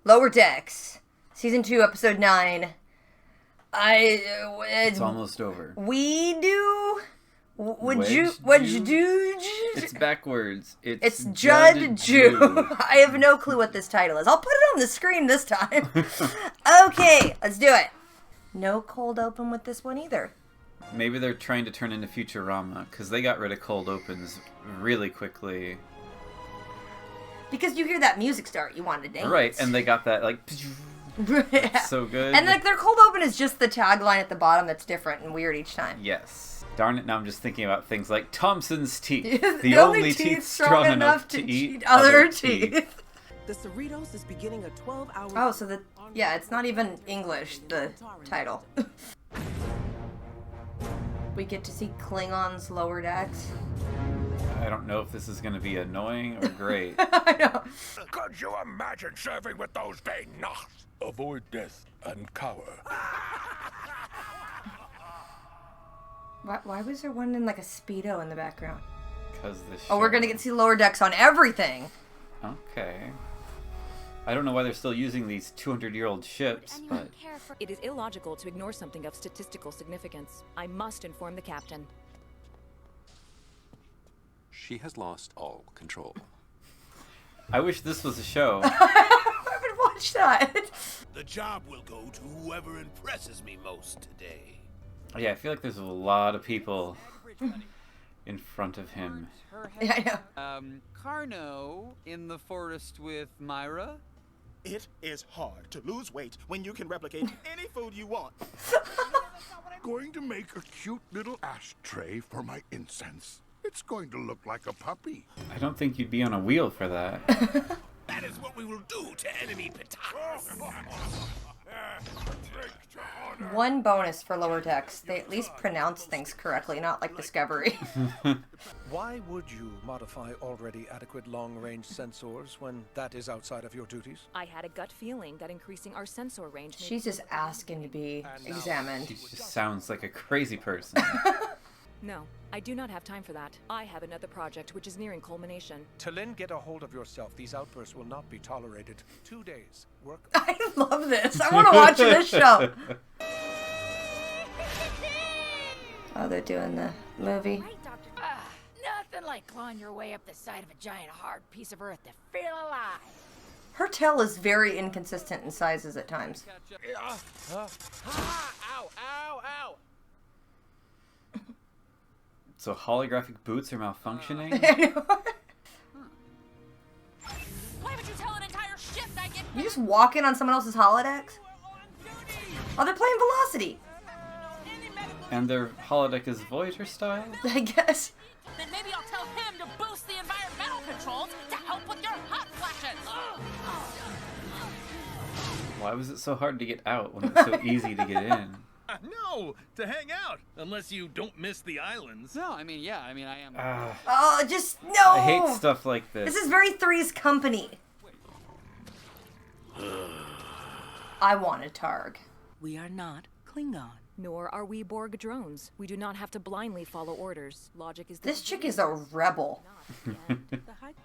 Lower Decks, Season 2, Episode 9. It's almost over. We do... Would you do? It's backwards. It's Judd Jew. I have no clue what this title is. I'll put it on the screen this time. Okay, let's do it. No cold open with this one either. Maybe they're trying to turn into Futurama, because they got rid of cold opens really quickly. Because you hear that music start, you want to dance. Right, and they got that, like... Yeah. So good. And like their cold open is just the tagline at the bottom that's different and weird each time. Yes. Darn it, now I'm just thinking about things like Thompson's teeth. The only teeth strong enough to eat other teeth. The Cerritos is beginning a 12-hour... Oh, so yeah, it's not even English, the title. We get to see Klingons Lower Decks. I don't know if this is going to be annoying or great. I know. Could you imagine serving with those vain knocks? Avoid death and cower. Why was there one in like a Speedo in the background? Because this. Oh, we're going to get to see Lower Decks on everything. Okay. I don't know why they're still using these 200-year-old ships, but... It is illogical to ignore something of statistical significance. I must inform the captain. She has lost all control. I wish this was a show. I would watch that. The job will go to whoever impresses me most today. Yeah, I feel like there's a lot of people in front of him. Yeah, I know. Carno in the forest with Myra? It is hard to lose weight when you can replicate any food you want. Going to make a cute little ashtray for my incense. It's going to look like a puppy. I don't think you'd be on a wheel for that. That is what we will do to enemy Patas. One bonus for Lower Decks. They at least pronounce things correctly, not like Discovery. Why would you modify already adequate long-range sensors when that is outside of your duties? I had a gut feeling that increasing our sensor range... She's just asking to be examined. She just sounds like a crazy person. No, I do not have time for that. I have another project which is nearing culmination. Talyn, get a hold of yourself. These outbursts will not be tolerated. 2 days. Work. I love this. I want to watch this show. Oh, they're doing the movie. Nothing like clawing your way up the side of a giant hard piece of earth to feel alive. Her tail is very inconsistent in sizes at times. Ow, ow, ow! So holographic boots are malfunctioning? Why would you tell an entire shift I get... You just walk in on someone else's holodecks? Oh, they're playing Velocity. And their holodeck is Voyager style? I guess. Then maybe I'll tell him to boost the environmental controls to help with your hot flashes. Why was it so hard to get out when it was so easy to get in? No, to hang out, unless you don't miss the islands. No, I mean, yeah, I am... Oh, just no! I hate stuff like this. This is very Three's Company. I want a Targ. We are not Klingon. Nor are we Borg drones. We do not have to blindly follow orders. Logic is... This chick is a rebel.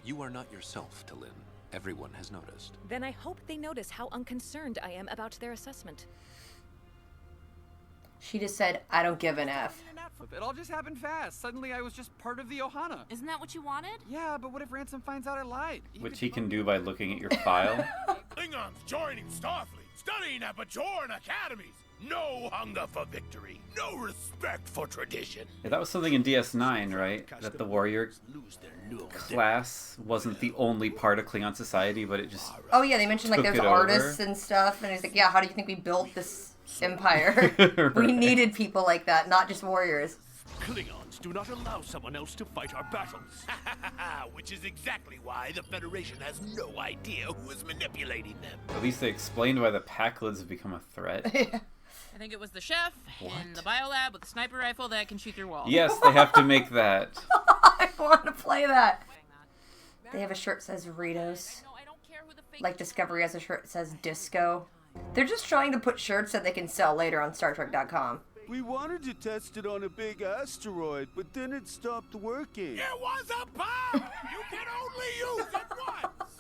You are not yourself, Talyn. Everyone has noticed. Then I hope they notice how unconcerned I am about their assessment. She just said, I don't give an F. It all just happened fast. Suddenly I was just part of the Ohana. Isn't that what you wanted? Yeah, but what if Ransom finds out I lied? Which he can do by looking at your file. Klingons joining Starfleet, studying at Bajoran academies. No hunger for victory, no respect for tradition. Yeah, that was something in DS9, right? That the warrior class wasn't the only part of Klingon society, but it just... Oh yeah, they mentioned like there's artists and stuff, and he's like, yeah, how do you think we built this empire? Right. We needed people like that, not just warriors. Klingons do not allow someone else to fight our battles. Which is exactly why the Federation has no idea who is manipulating them. At least they explained why the Packlids have become a threat. I think it was the chef in the biolab with the sniper rifle that can shoot through walls. Yes, they have to make that. I want to play that. They have a shirt that says Ritos. Like Discovery has a shirt that says Disco. They're just trying to put shirts that they can sell later on StarTrek.com. We wanted to test it on a big asteroid, but then it stopped working. It was a bomb! You can only use it once!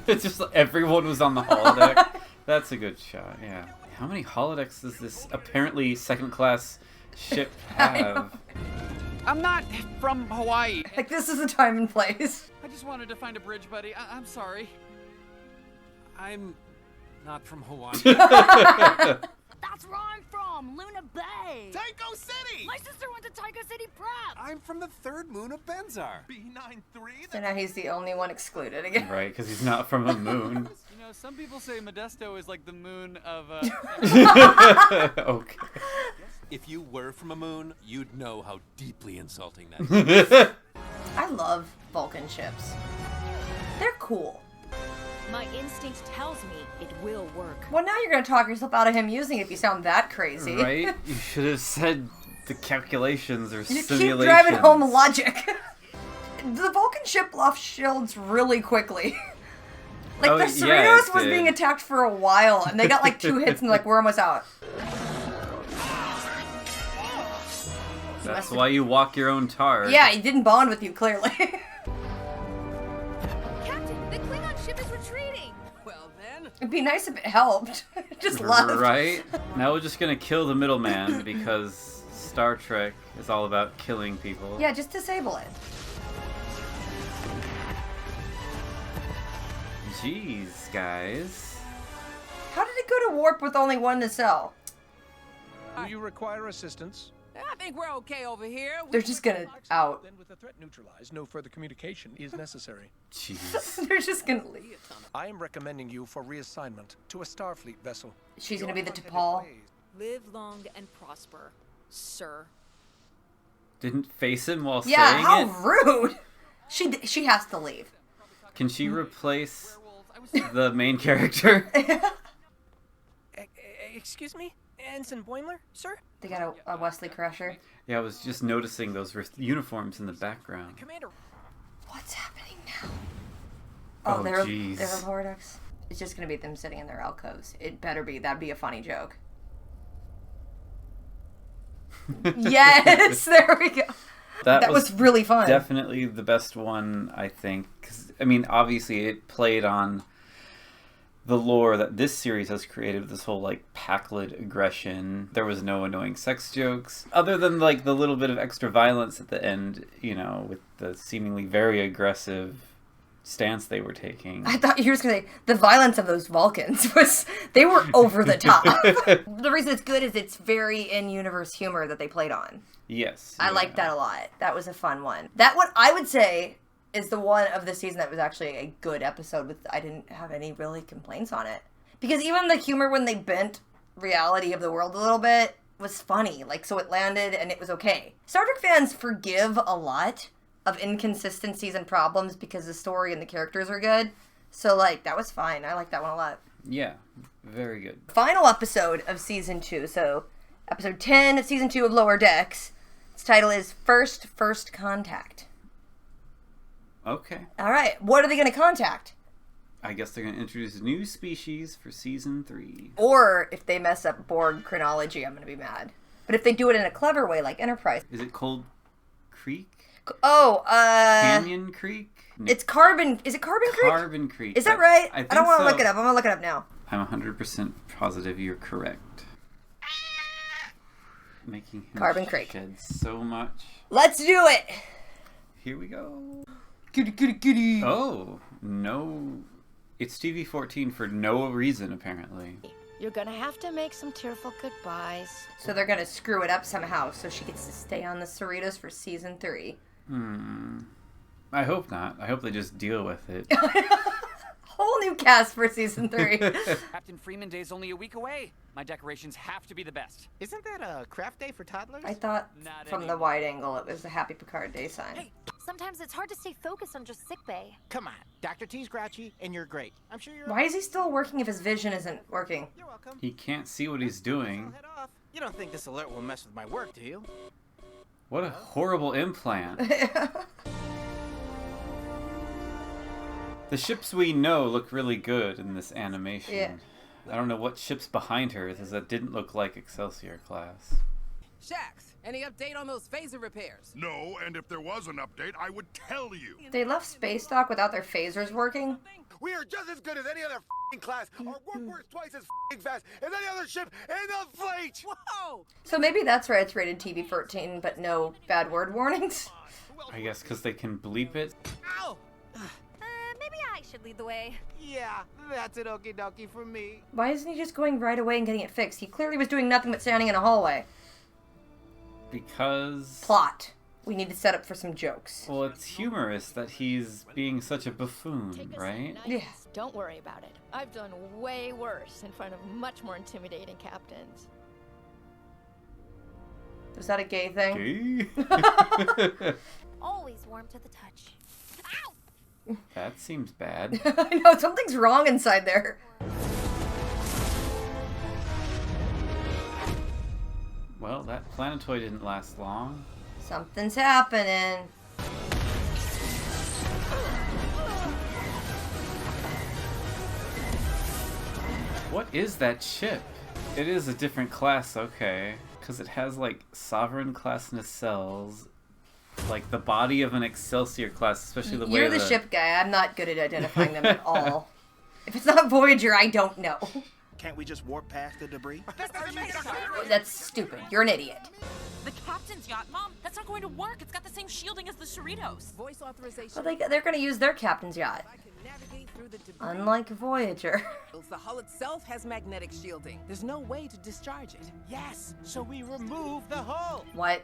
It's just everyone was on the holodeck. That's a good shot, yeah. How many holodecks does this apparently second-class ship have? I'm not from Hawaii. Like, this is the time and place. I just wanted to find a bridge, buddy. I'm sorry. I'm not from Hawaii. That's where I'm from, Luna Bay. Tycho City! My sister went to Tycho City Prep. I'm from the third moon of Benzar. B93? So now he's the only one excluded again. Right, because he's not from a moon. You know, some people say Modesto is like the moon of, Okay. If you were from a moon, you'd know how deeply insulting that is. I love Vulcan ships. They're cool. My instinct tells me it will work. Well, now you're gonna talk yourself out of him using it if you sound that crazy. Right? You should have said the calculations or You simulations. keep driving home logic. The Vulcan ship lost shields really quickly. Like, Oh, the yeah, Cerritos it was did. being attacked for a while, and they got like 2 hits and like, we're almost out. That's why you walk your own tar. Yeah, he didn't bond with you, clearly. Captain, the Klingon ship is retreating. Well then. It'd be nice if it helped. Just left. Right? Now we're just gonna kill the middleman because Star Trek is all about killing people. Yeah, just disable it. Jeez, guys. How did it go to warp with only one nacelle? Do you require assistance? I think we're okay over here. They're just gonna out. Then with the threat neutralized, no further communication is necessary. Jeez. They're just gonna leave. I am recommending you for reassignment to a Starfleet vessel. She's gonna be the T'Pol. Live long and prosper, sir. Didn't face him while Yeah, saying how it? rude. She has to leave. Can she replace the main character? Excuse me? Ensign Boimler, sir? They got a Wesley Crusher. Yeah, I was just noticing those uniforms in the background. Commander. What's happening now? Oh, they're jeez. Vortex. It's just gonna be them sitting in their alcoves. It better be. That'd be a funny joke. Yes, there we go. That was really fun. Definitely the best one, I think. 'Cause, I mean, obviously it played on the lore that this series has created with this whole, like, Packlet aggression. There was no annoying sex jokes. Other than, like, the little bit of extra violence at the end, you know, with the seemingly very aggressive stance they were taking. I thought you were just gonna say the violence of those Vulcans was they were over the top. The reason it's good is it's very in-universe humor that they played on. Yes. I liked that a lot. That was a fun one. That one I would say is the one of the season that was actually a good episode with I didn't have any really complaints on it. Because even the humor when they bent reality of the world a little bit was funny. Like, so it landed and it was okay. Star Trek fans forgive a lot of inconsistencies and problems because the story and the characters are good. So, like, that was fine. I like that one a lot. Yeah, very good. Final episode of Season 2. So, episode 10 of Season 2 of Lower Decks. Its title is First Contact. Okay. All right. What are they going to contact? I guess they're going to introduce a new species for Season 3. Or, if they mess up Borg chronology, I'm going to be mad. But if they do it in a clever way, like Enterprise. Is it Cold Creek? Oh, Canyon Creek? No. It's Carbon... Is it Carbon Creek? Carbon Creek. Is that right? I don't want to so. look it up. I'm going to look it up now. I'm 100% positive you're correct. Making him Carbon Creek. shed so much. Let's do it! Here we go. Kitty, kitty, kitty. Oh, no. It's TV-14 for no reason, apparently. You're gonna have to make some tearful goodbyes. So they're going to screw it up somehow so she gets to stay on the Cerritos for Season 3. I hope not. I hope they just deal with it. Whole new cast for Season 3. Captain Freeman Day's only a week away. My decorations have to be the best. Isn't that a craft day for toddlers? I thought Not from the anymore. wide angle it was the Happy Picard Day sign. Hey, sometimes it's hard to stay focused on just sickbay. Come on, Dr. T's grouchy, and you're great. I'm sure you're. Why is he still working if his vision isn't working? You're welcome. He can't see what he's doing. I'll head off. You don't think this alert will mess with my work, do you? What a horrible implant. The ships we know look really good in this animation. Yeah. I don't know what ship's behind her is that didn't look like Excelsior class. Shax, Any update on those phaser repairs? No, and if there was an update, I would tell you. They left space dock without their phasers working? We are just as good as any other f***ing class. Our work works twice as f***ing fast as any other ship in the fleet. Whoa! So maybe that's why it's rated TV-13, but no bad word warnings? I guess because they can bleep it. Ow! Maybe I should lead the way. Yeah, that's an okie dokie for me. Why isn't he just going right away and getting it fixed? He clearly was doing nothing but standing in a hallway. Because... Plot. We need to set up for some jokes. Well, it's humorous that he's being such a buffoon, right? Yeah. Don't worry about it. I've done way worse in front of much more intimidating captains. Is that a gay thing? Gay? Always warm to the touch. Ow! That seems bad. I know, something's wrong inside there. Well, that planetoid didn't last long. Something's happening. What is that ship? It is a different class, okay. Because it has, like, Sovereign class nacelles. Like, the body of an Excelsior class, especially the way You're the ship guy. I'm not good at identifying them at all. If it's not Voyager, I don't know. Can't we just warp past the debris? That's stupid. You're an idiot. The captain's yacht, Mom, that's not going to work. It's got the same shielding as the Cerritos. Voice authorization. Well, they're going to use their captain's yacht. Navigate through the debris. Unlike Voyager. The hull itself has magnetic shielding. There's no way to discharge it. Yes, so we remove the hull. What?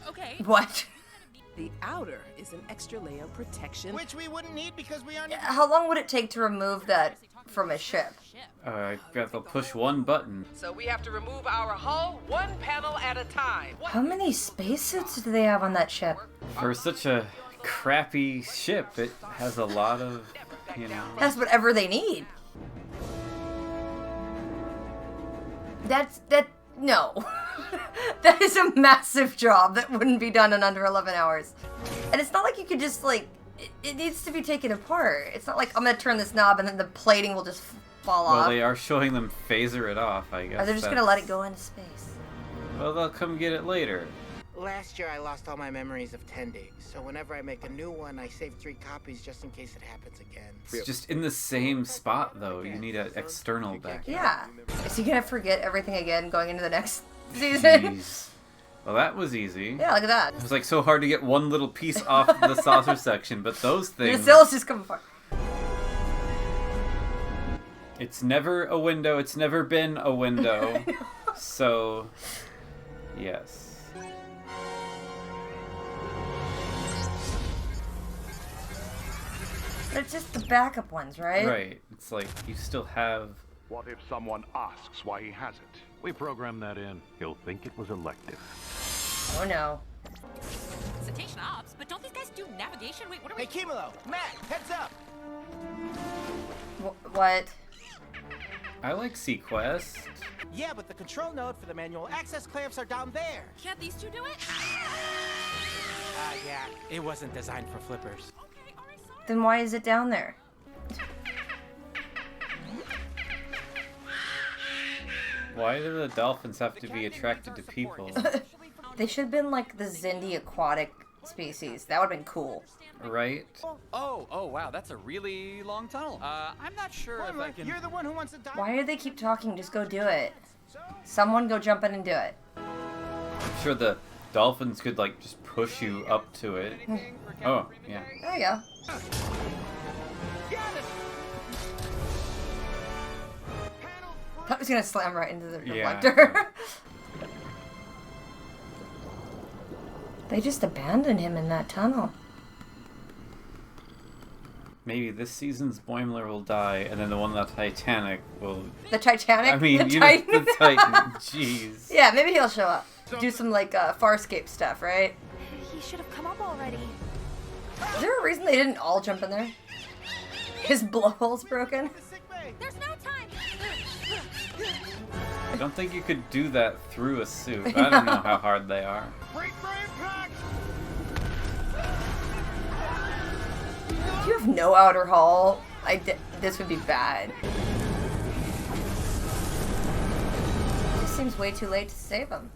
Okay. What? The outer is an extra layer of protection. Which we wouldn't need because we aren't... How long would it take to remove that from a ship? I bet they'll push one button. So we have to remove our hull one panel at a time. How many spacesuits do they have on that ship? For such a crappy ship, it has a lot of, you know... That's whatever they need. No. That is a massive job that wouldn't be done in under 11 hours. And it's not like you could just, like, it needs to be taken apart. It's not like I'm gonna turn this knob and then the plating will just fall off. Well, they are showing them phaser it off, I guess. Or they're just gonna let it go into space. Well, they'll come get it later. Last year I lost all my memories of Tendi, so whenever I make a new one, I save 3 copies just in case it happens again. It's just in the same spot, though. You need an external backup. Yeah. Is he gonna forget everything again going into the next season? Jeez. Well, that was easy. Yeah, look at that. It was like so hard to get one little piece off the saucer section, but those things... The nacelles just come apart. It's never a window. It's never been a window. So, yes. They're just the backup ones, right? Right. It's like you still have... What if someone asks why he has it? We programmed that in. He'll think it was elective. Oh no. Citation ops, but don't these guys do navigation? Wait, what are we... Hey, Kimilo, Matt, heads up. What? I like Sequest. Yeah, but the control node for the manual access clamps are down there. Can't these two do it? Yeah, it wasn't designed for flippers. Then why is it down there? Why do the dolphins have to be attracted to people? They should have been like the Zindi aquatic species. That would have been cool. Right? Oh, wow, that's a really long tunnel. I'm not sure if I can... You're the one who wants to die. Why do they keep talking? Just go do it. Someone go jump in and do it. I'm sure the dolphins could, like, just push you up to it. Oh, yeah. There you go. I was gonna slam right into the reflector. Yeah. They just abandoned him in that tunnel. Maybe this season's Boimler will die, and then the one on the Titanic will... The Titanic? I mean, the you Titan? know, the Titan. Jeez. Yeah, maybe he'll show up. Do some, like, Farscape stuff, right? He should have come up already. Is there a reason they didn't all jump in there? His blowhole's broken? There's no time. I don't think you could do that through a suit. I don't know how hard they are. If you have no outer hull, this would be bad. This seems way too late to save him.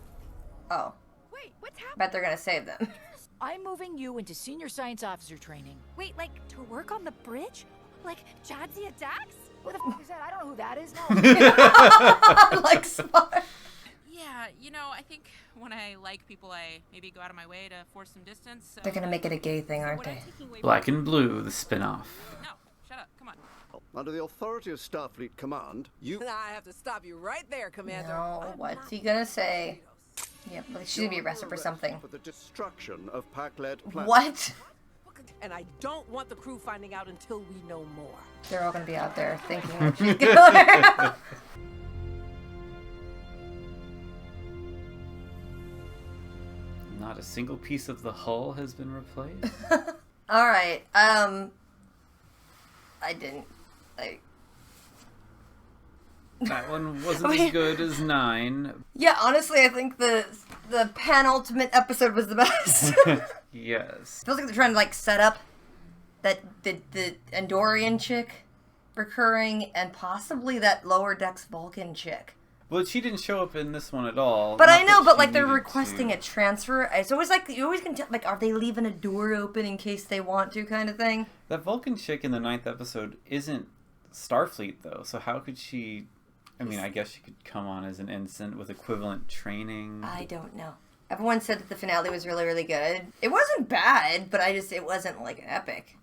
Oh. Wait, what's happening? Bet they're gonna save them. I'm moving you into senior science officer training. Wait, like, to work on the bridge? Like, Jadzia Dax? Who the f is that? I don't know who that is. No. Like smart. Yeah, you know, I think when I like people, I maybe go out of my way to force some distance. So They're gonna make it a gay thing, aren't what I'm they? taking away Black from- and Blue, the spin-off. No, shut up. Come on. Under the authority of Starfleet Command, you... I have to stop you right there, Commander. No, what's he gonna say? Yeah, but she's gonna be arrested for something. For the destruction of Pac-led planets. What? And I don't want the crew finding out until we know more. They're all gonna be out there thinking that she's gonna... Not a single piece of the hull has been replaced. Alright, I didn't, That one wasn't as good as 9. Yeah, honestly, I think the penultimate episode was the best. Yes. Feels like they're trying to, like, set up that the Andorian chick recurring and possibly that Lower Decks Vulcan chick. Well, she didn't show up in this one at all. But Not I know, that but she like they're needed requesting to. a transfer. It's always like you always can tell, like, are they leaving a door open in case they want to, kind of thing. That Vulcan chick in the 9th episode isn't Starfleet though, so how could she? I mean, I guess she could come on as an ensign with equivalent training. I don't know. Everyone said that the finale was really, really good. It wasn't bad, but it wasn't like epic.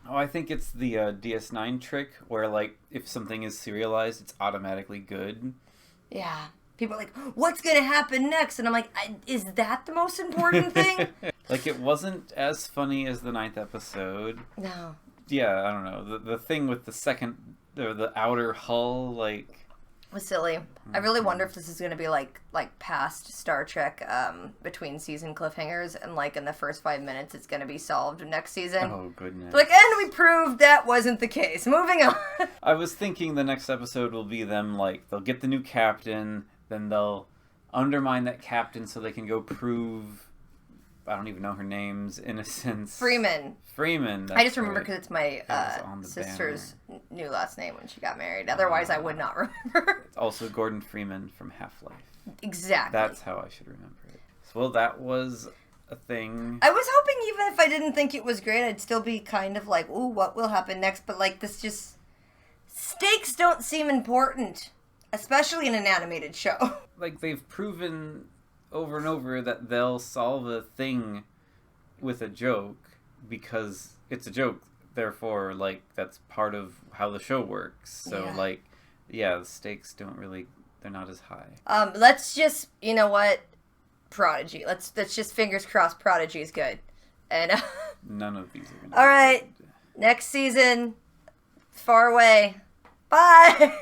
Oh, I think it's the DS9 trick where like if something is serialized, it's automatically good. Yeah. People are like, what's going to happen next? And I'm like, is that the most important thing? Like, it wasn't as funny as the 9th episode. No. Yeah, I don't know. The thing with the outer hull, like... was silly. I really wonder if this is going to be like past Star Trek between season cliffhangers, and like in the first 5 minutes it's going to be solved next season. Oh, goodness. Like, and we proved that wasn't the case. Moving on. I was thinking the next episode will be them, like, they'll get the new captain, then they'll undermine that captain so they can go prove... I don't even know her name's innocence. Freeman. Freeman. I just remember because it's my on the sister's new last name when she got married. Otherwise, I would not remember. It's also Gordon Freeman from Half-Life. Exactly. That's how I should remember it. So, well, that was a thing. I was hoping even if I didn't think it was great, I'd still be kind of like, ooh, what will happen next? But like, this just... Stakes don't seem important. Especially in an animated show. Like, they've proven over and over that they'll solve a thing with a joke because it's a joke. Therefore, like, that's part of how the show works. So, Yeah. like, yeah, the stakes don't really, they're not as high. Let's just, you know what? Prodigy. Let's just fingers crossed Prodigy is good. And None of these are going to all right. Next season. Far away. Bye.